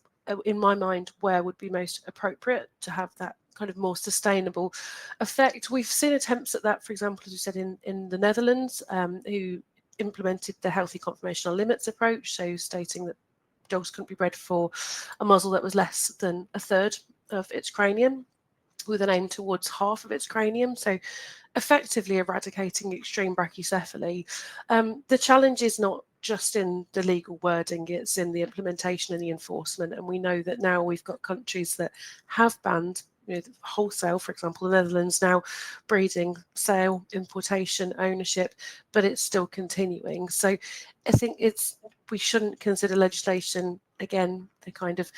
in my mind, where would be most appropriate to have that kind of more sustainable effect. We've seen attempts at that, for example, as you said, in the Netherlands, who implemented the healthy conformational limits approach, so stating that dogs couldn't be bred for a muzzle that was less than a third of its cranium, with an aim towards half of its cranium, so effectively eradicating extreme brachycephaly. The challenge is not just in the legal wording, it's in the implementation and the enforcement. And we know that now we've got countries that have banned wholesale, for example, the Netherlands now breeding, sale, importation, ownership, but it's still continuing. So I think we shouldn't consider legislation, again, the kind of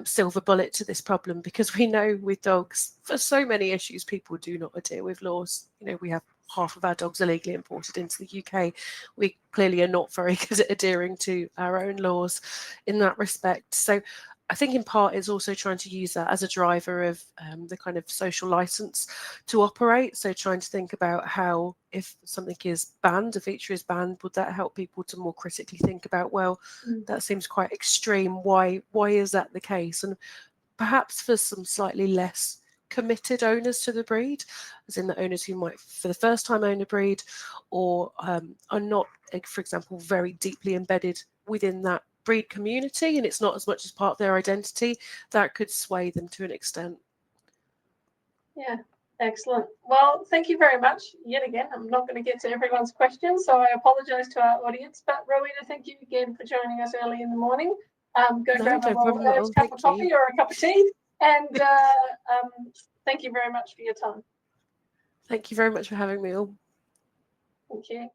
silver bullet to this problem, because we know with dogs, for so many issues, people do not adhere with laws. We have half of our dogs illegally imported into the UK. We clearly are not very good at adhering to our own laws in that respect. So I think in part it's also trying to use that as a driver of the kind of social license to operate. So trying to think about how, if something is banned, a feature is banned, would that help people to more critically think about, well, that seems quite extreme. Why is that the case? And perhaps for some slightly less committed owners to the breed, as in the owners who might for the first time own a breed, or are not, for example, very deeply embedded within that breed community, and it's not as much as part of their identity, that could sway them to an extent. Yeah, Excellent. Well, thank you very much. Yet again, I'm not going to get to everyone's questions, so I apologise to our audience. But Rowena, thank you again for joining us early in the morning. Go No, grab a no problem at all. cup Thank of coffee you. or a cup of tea. And thank you very much for your time. Thank you very much for having me all. Thank you.